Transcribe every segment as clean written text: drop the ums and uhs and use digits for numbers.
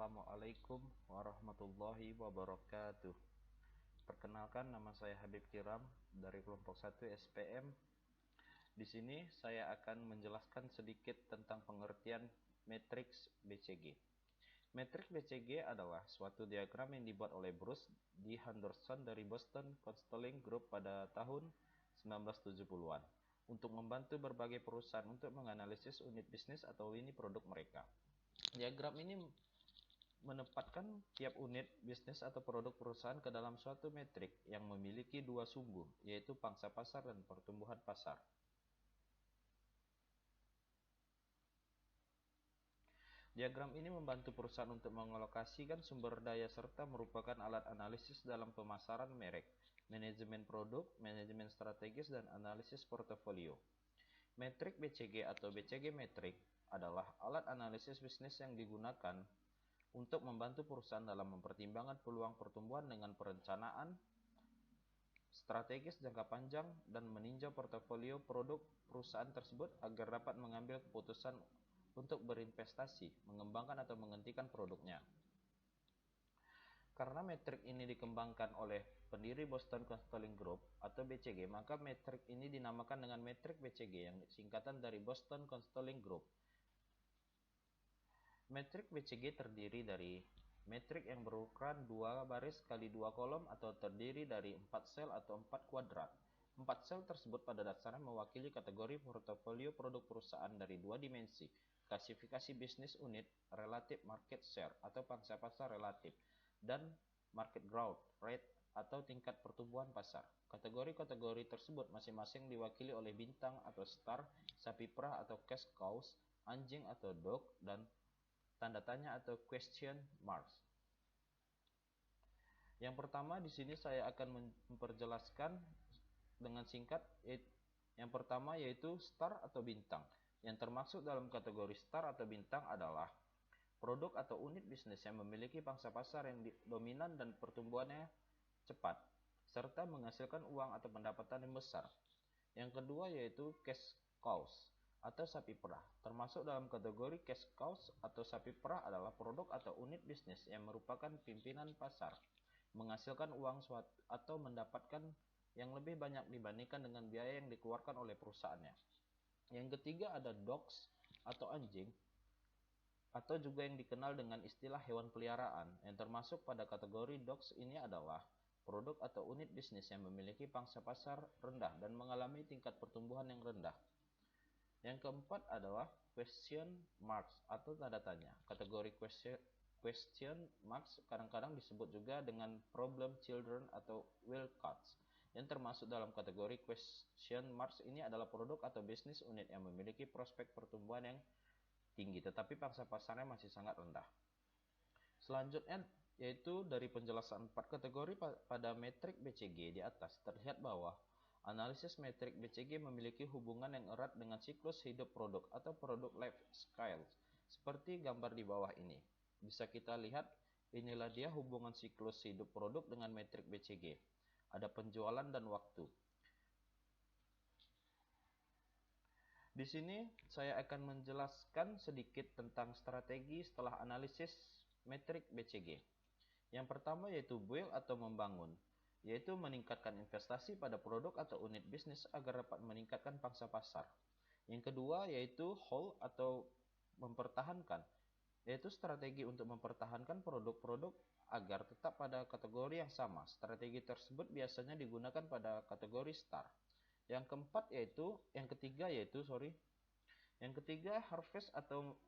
Assalamualaikum warahmatullahi wabarakatuh. Perkenalkan, nama saya Habib Kiram dari kelompok 1 SPM. Di sini saya akan menjelaskan sedikit tentang pengertian matriks BCG. Matriks BCG adalah suatu diagram yang dibuat oleh Bruce D. Henderson dari Boston Consulting Group pada tahun 1970-an untuk membantu berbagai perusahaan untuk menganalisis unit bisnis atau lini produk mereka. Diagram ini menempatkan tiap unit bisnis atau produk perusahaan ke dalam suatu metrik yang memiliki dua sumbu, yaitu pangsa pasar dan pertumbuhan pasar. Diagram ini membantu perusahaan untuk mengalokasikan sumber daya serta merupakan alat analisis dalam pemasaran merek, manajemen produk, manajemen strategis, dan analisis portofolio. Metrik BCG atau BCG metrik adalah alat analisis bisnis yang digunakan untuk membantu perusahaan dalam mempertimbangkan peluang pertumbuhan dengan perencanaan strategis jangka panjang dan meninjau portofolio produk perusahaan tersebut agar dapat mengambil keputusan untuk berinvestasi, mengembangkan atau menghentikan produknya. Karena metrik ini dikembangkan oleh pendiri Boston Consulting Group atau BCG, maka metrik ini dinamakan dengan metrik BCG yang singkatan dari Boston Consulting Group. Metrik BCG terdiri dari metrik yang berukuran 2 baris kali 2 kolom atau terdiri dari 4 sel atau 4 kuadrat. 4 sel tersebut pada dasarnya mewakili kategori portofolio produk perusahaan dari 2 dimensi, klasifikasi bisnis unit, relative market share atau pangsa pasar relatif, dan market growth rate atau tingkat pertumbuhan pasar. Kategori-kategori tersebut masing-masing diwakili oleh bintang atau star, sapi perah atau cash cows, anjing atau dog, dan tanda tanya atau question marks. Yang pertama di sini saya akan memperjelaskan dengan singkat. Yang pertama yaitu star atau bintang. Yang termasuk dalam kategori star atau bintang adalah produk atau unit bisnis yang memiliki pangsa pasar yang dominan dan pertumbuhannya cepat, serta menghasilkan uang atau pendapatan yang besar. Yang kedua yaitu cash cows atau sapi perah. Termasuk dalam kategori cash cows atau sapi perah adalah produk atau unit bisnis yang merupakan pimpinan pasar, menghasilkan uang atau mendapatkan yang lebih banyak dibandingkan dengan biaya yang dikeluarkan oleh perusahaannya. Yang ketiga ada dogs atau anjing, atau juga yang dikenal dengan istilah hewan peliharaan, yang termasuk pada kategori dogs ini adalah produk atau unit bisnis yang memiliki pangsa pasar rendah dan mengalami tingkat pertumbuhan yang rendah. Yang keempat adalah question marks atau tanda tanya. Kategori question marks kadang-kadang disebut juga dengan problem children atau wild cards. Yang termasuk dalam kategori question marks ini adalah produk atau bisnis unit yang memiliki prospek pertumbuhan yang tinggi tetapi pangsa pasarnya masih sangat rendah. Selanjutnya yaitu dari penjelasan 4 kategori pada metrik BCG di atas terlihat bahwa analisis metrik BCG memiliki hubungan yang erat dengan siklus hidup produk atau produk life cycle seperti gambar di bawah ini. Bisa kita lihat, inilah dia hubungan siklus hidup produk dengan metrik BCG. Ada penjualan dan waktu. Di sini saya akan menjelaskan sedikit tentang strategi setelah analisis metrik BCG. Yang pertama yaitu build atau membangun, yaitu meningkatkan investasi pada produk atau unit bisnis agar dapat meningkatkan pangsa pasar. Yang kedua yaitu hold atau mempertahankan, yaitu strategi untuk mempertahankan produk-produk agar tetap pada kategori yang sama. Strategi tersebut biasanya digunakan pada kategori star. Yang ketiga harvest atau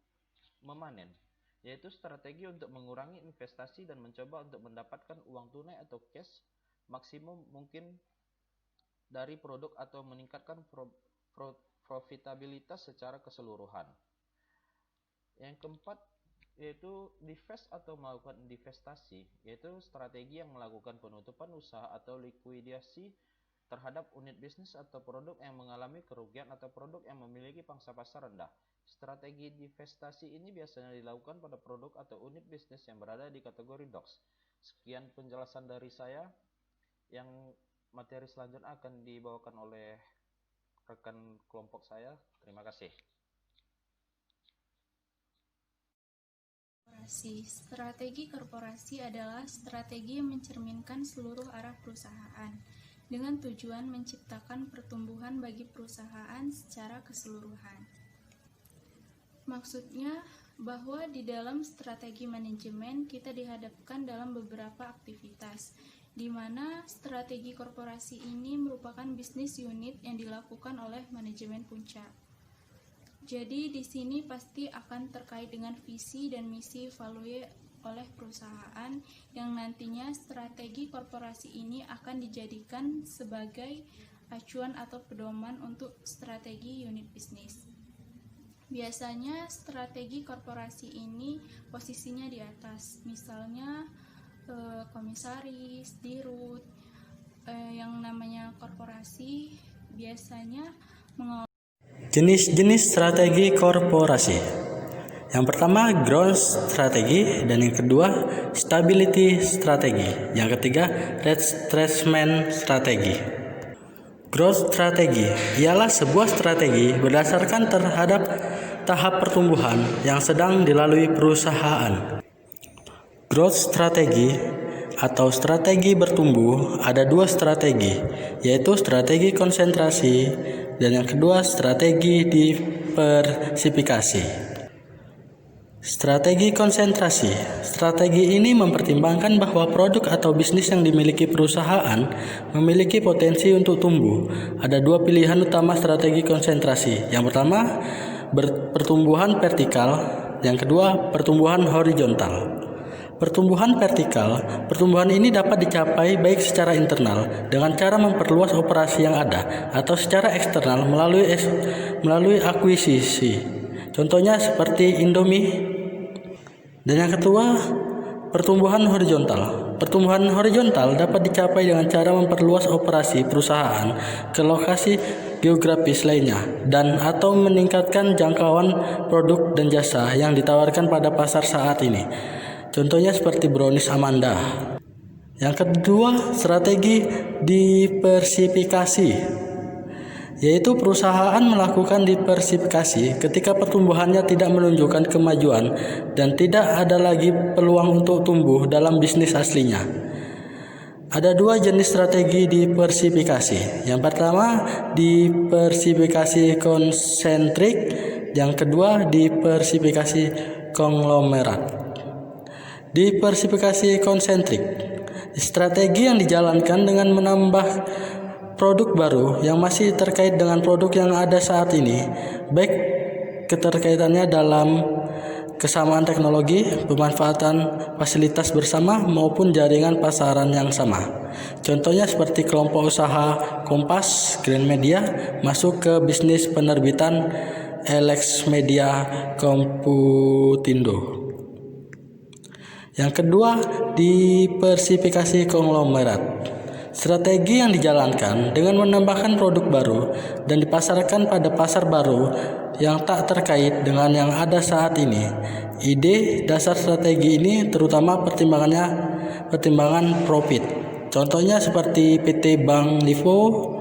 memanen, yaitu strategi untuk mengurangi investasi dan mencoba untuk mendapatkan uang tunai atau cash maksimum mungkin dari produk atau meningkatkan profitabilitas secara keseluruhan. Yang keempat yaitu divest atau melakukan divestasi, yaitu strategi yang melakukan penutupan usaha atau likuidasi terhadap unit bisnis atau produk yang mengalami kerugian atau produk yang memiliki pangsa pasar rendah. Strategi divestasi ini biasanya dilakukan pada produk atau unit bisnis yang berada di kategori DOX. Sekian penjelasan dari saya. Yang materi selanjutnya akan dibawakan oleh rekan kelompok saya. Terima kasih. korporasi. Strategi korporasi adalah strategi yang mencerminkan seluruh arah perusahaan dengan tujuan menciptakan pertumbuhan bagi perusahaan secara keseluruhan. Maksudnya bahwa di dalam strategi manajemen kita dihadapkan dalam beberapa aktivitas, di mana strategi korporasi ini merupakan bisnis unit yang dilakukan oleh manajemen puncak. Jadi di sini pasti akan terkait dengan visi dan misi value oleh perusahaan yang nantinya strategi korporasi ini akan dijadikan sebagai acuan atau pedoman untuk strategi unit bisnis. Biasanya strategi korporasi ini posisinya di atas, misalnya komisaris, dirut. Yang namanya korporasi biasanya mengelola Jenis-jenis strategi korporasi. Yang pertama, growth strategi, dan yang kedua, stability strategi. Yang ketiga, retrenchment strategi. Growth strategi ialah sebuah strategi berdasarkan terhadap tahap pertumbuhan yang sedang dilalui perusahaan. Growth strategi atau strategi bertumbuh ada dua strategi, yaitu strategi konsentrasi dan yang kedua strategi diversifikasi. Strategi konsentrasi. Strategi ini mempertimbangkan bahwa produk atau bisnis yang dimiliki perusahaan memiliki potensi untuk tumbuh. Ada dua pilihan utama strategi konsentrasi. Yang pertama, pertumbuhan vertikal, yang kedua, pertumbuhan horizontal. Pertumbuhan vertikal, pertumbuhan ini dapat dicapai baik secara internal dengan cara memperluas operasi yang ada atau secara eksternal melalui akuisisi. Contohnya seperti Indomie. Dan yang kedua, pertumbuhan horizontal. Pertumbuhan horizontal dapat dicapai dengan cara memperluas operasi perusahaan ke lokasi geografis lainnya dan atau meningkatkan jangkauan produk dan jasa yang ditawarkan pada pasar saat ini. Contohnya seperti brownies Amanda. Yang kedua, strategi diversifikasi, yaitu perusahaan melakukan diversifikasi ketika pertumbuhannya tidak menunjukkan kemajuan dan tidak ada lagi peluang untuk tumbuh dalam bisnis aslinya. Ada dua jenis strategi diversifikasi. Yang pertama, diversifikasi konsentrik, yang kedua, diversifikasi konglomerat. Diversifikasi konsentrik, strategi yang dijalankan dengan menambah produk baru yang masih terkait dengan produk yang ada saat ini, baik keterkaitannya dalam kesamaan teknologi, pemanfaatan fasilitas bersama maupun jaringan pasaran yang sama. Contohnya seperti kelompok usaha Kompas, Gramedia masuk ke bisnis penerbitan Elex Media Komputindo. Yang kedua, diversifikasi konglomerat. Strategi yang dijalankan dengan menambahkan produk baru dan dipasarkan pada pasar baru yang tak terkait dengan yang ada saat ini. Ide dasar strategi ini terutama pertimbangan profit. Contohnya seperti PT Bank Lipo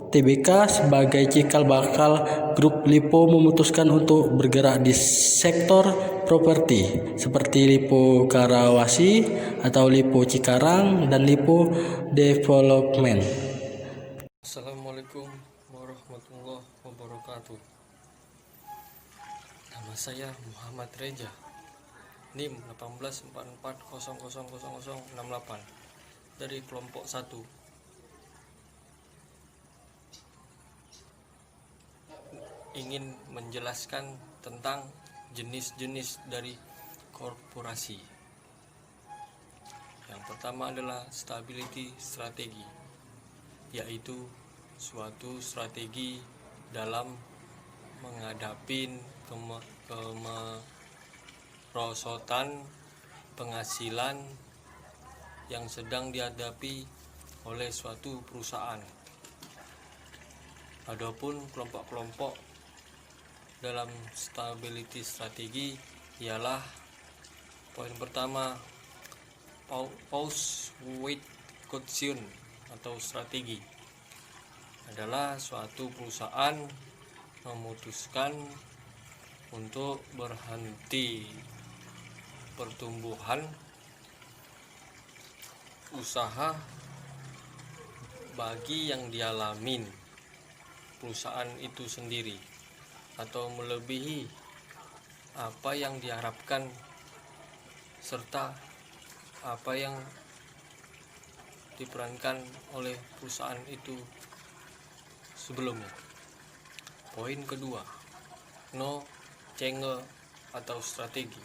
Tbk sebagai cikal bakal grup Lipo memutuskan untuk bergerak di sektor properti seperti Lipo Karawasi atau Lipo Cikarang dan Lipo Development. Assalamualaikum warahmatullahi wabarakatuh. Nama saya Muhammad Reja, NIM 1844000068 dari kelompok 1. Ingin menjelaskan tentang jenis-jenis dari korporasi. Yang pertama adalah stability strategi, yaitu suatu strategi dalam menghadapi kemerosotan penghasilan yang sedang dihadapi oleh suatu perusahaan. Adapun kelompok-kelompok dalam stability strategi ialah poin pertama, pause with caution atau strategi adalah suatu perusahaan memutuskan untuk berhenti pertumbuhan usaha bagi yang dialamin perusahaan itu sendiri atau melebihi apa yang diharapkan serta apa yang diperankan oleh perusahaan itu sebelumnya. Poin kedua, no change atau strategi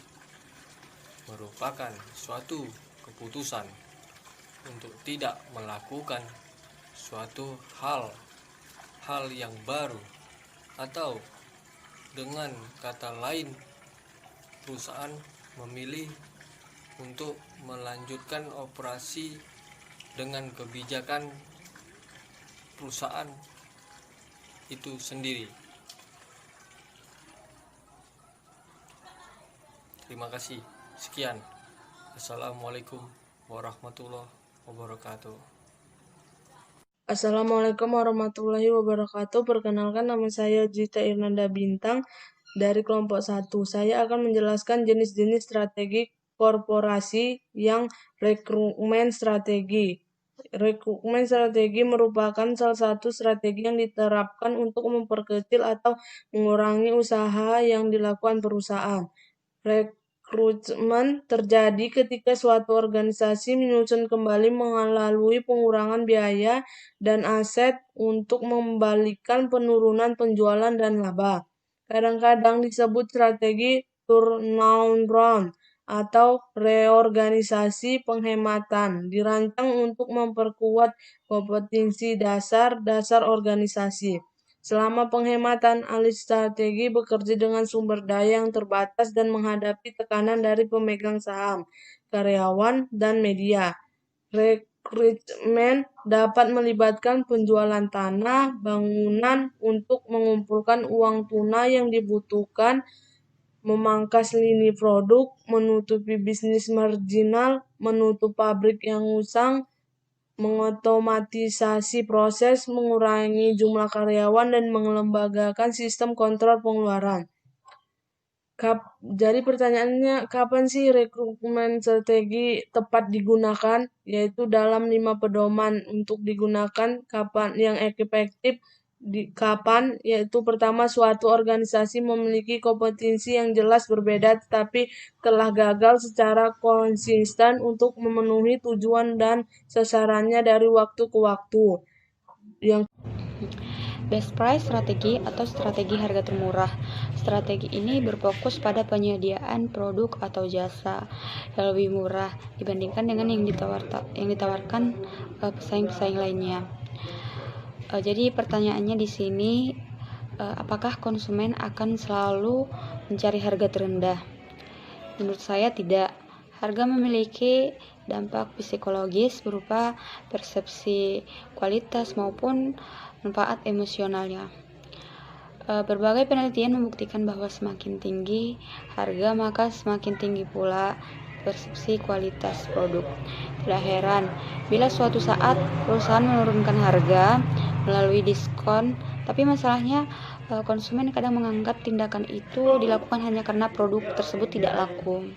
merupakan suatu keputusan untuk tidak melakukan suatu hal yang baru, atau dengan kata lain perusahaan memilih untuk melanjutkan operasi dengan kebijakan perusahaan itu sendiri. Terima kasih. Sekian. Assalamualaikum warahmatullahi wabarakatuh. Assalamualaikum warahmatullahi wabarakatuh. Perkenalkan, nama saya Gita Irnanda Bintang dari kelompok 1. Saya akan menjelaskan jenis-jenis strategi korporasi yang rekrutmen strategi. Rekrutmen strategi merupakan salah satu strategi yang diterapkan untuk memperkecil atau mengurangi usaha yang dilakukan perusahaan. Rekrutmen terjadi ketika suatu organisasi menyusun kembali melalui pengurangan biaya dan aset untuk mengembalikan penurunan penjualan dan laba. Kadang-kadang disebut strategi turnaround atau reorganisasi penghematan, dirancang untuk memperkuat kompetensi dasar organisasi. Selama penghematan, ahli strategi bekerja dengan sumber daya yang terbatas dan menghadapi tekanan dari pemegang saham, karyawan, dan media. Rekrutmen dapat melibatkan penjualan tanah, bangunan untuk mengumpulkan uang tunai yang dibutuhkan, memangkas lini produk, menutupi bisnis marginal, menutup pabrik yang usang, mengotomatisasi proses, mengurangi jumlah karyawan, dan mengembangkan sistem kontrol pengeluaran. Jadi pertanyaannya, kapan sih rekrutmen strategi tepat digunakan? Yaitu dalam 5 pedoman untuk digunakan kapan yang efektif. Kapan, yaitu pertama, suatu organisasi memiliki kompetensi yang jelas berbeda tetapi telah gagal secara konsisten untuk memenuhi tujuan dan sasarannya dari waktu ke waktu. Yang Best price strategi atau strategi harga termurah. Strategi ini berfokus pada penyediaan produk atau jasa yang lebih murah dibandingkan dengan yang ditawarkan pesaing-pesaing lainnya. Jadi pertanyaannya di sini, apakah konsumen akan selalu mencari harga terendah? Menurut saya tidak. Harga memiliki dampak psikologis berupa persepsi kualitas maupun manfaat emosionalnya. Berbagai penelitian membuktikan bahwa semakin tinggi harga maka semakin tinggi pula persepsi kualitas produk. Tidak heran bila suatu saat perusahaan menurunkan harga melalui diskon, tapi masalahnya konsumen kadang menganggap tindakan itu dilakukan hanya karena produk tersebut tidak laku.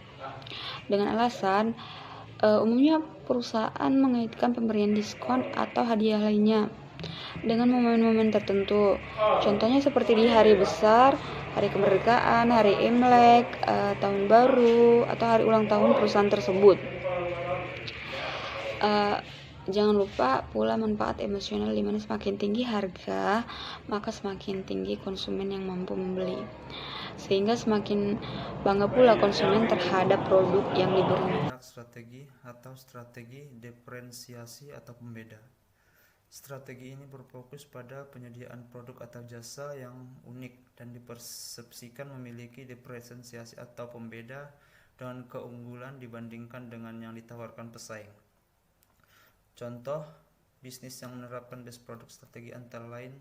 Dengan alasan umumnya perusahaan mengaitkan pemberian diskon atau hadiah lainnya dengan momen-momen tertentu. Contohnya seperti di hari besar, hari kemerdekaan, hari Imlek, tahun baru, atau hari ulang tahun perusahaan tersebut. Jangan lupa pula manfaat emosional, di mana semakin tinggi harga, maka semakin tinggi konsumen yang mampu membeli. Sehingga semakin bangga pula konsumen terhadap produk yang diberi. Strategi atau strategi diferensiasi atau pembeda. Strategi ini berfokus pada penyediaan produk atau jasa yang unik dan dipersepsikan memiliki diferensiasi atau pembeda dengan keunggulan dibandingkan dengan yang ditawarkan pesaing. Contoh bisnis yang menerapkan best product strategi antara lain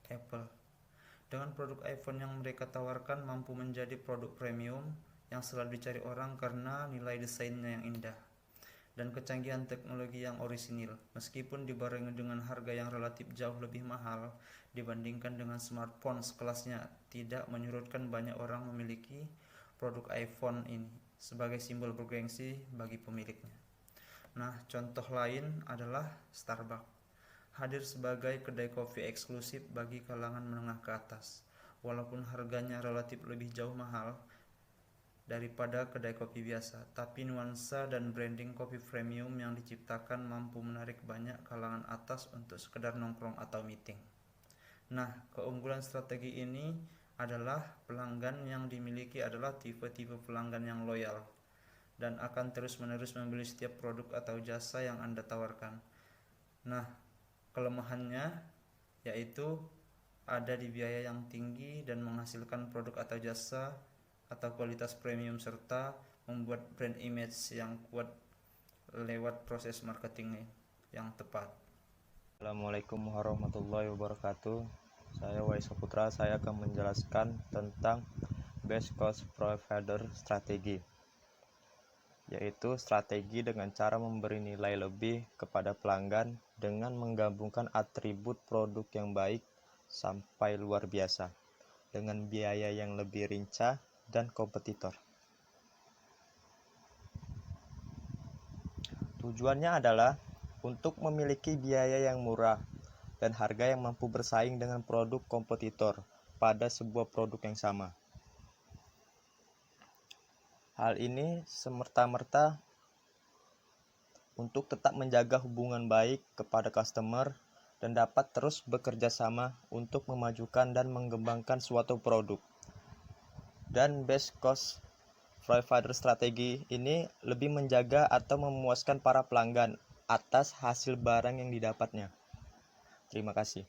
Apple. Dengan produk iPhone yang mereka tawarkan mampu menjadi produk premium yang selalu dicari orang karena nilai desainnya yang indah dan kecanggihan teknologi yang orisinil, meskipun dibarengi dengan harga yang relatif jauh lebih mahal dibandingkan dengan smartphone sekelasnya, tidak menyurutkan banyak orang memiliki produk iPhone ini. sebagai simbol bergengsi bagi pemiliknya. Nah, contoh lain adalah Starbucks, hadir sebagai kedai kopi eksklusif bagi kalangan menengah ke atas. Walaupun harganya relatif lebih jauh mahal daripada kedai kopi biasa, tapi nuansa dan branding kopi premium yang diciptakan mampu menarik banyak kalangan atas untuk sekedar nongkrong atau meeting. Nah, keunggulan strategi ini adalah pelanggan yang dimiliki adalah tipe-tipe pelanggan yang loyal dan akan terus-menerus membeli setiap produk atau jasa yang Anda tawarkan. Nah, kelemahannya yaitu ada di biaya yang tinggi dan menghasilkan produk atau jasa atau kualitas premium serta membuat brand image yang kuat lewat proses marketing yang tepat. Assalamualaikum warahmatullahi wabarakatuh. Saya Wais Saputra, saya akan menjelaskan tentang Best Cost Provider Strategi, yaitu strategi dengan cara memberi nilai lebih kepada pelanggan dengan menggabungkan atribut produk yang baik sampai luar biasa dengan biaya yang lebih rinci dan kompetitor. Tujuannya adalah untuk memiliki biaya yang murah dan harga yang mampu bersaing dengan produk kompetitor pada sebuah produk yang sama. Hal ini semerta-merta untuk tetap menjaga hubungan baik kepada customer dan dapat terus bekerja sama untuk memajukan dan mengembangkan suatu produk. Dan Best Cost Provider Strategi ini lebih menjaga atau memuaskan para pelanggan atas hasil barang yang didapatnya. Terima kasih.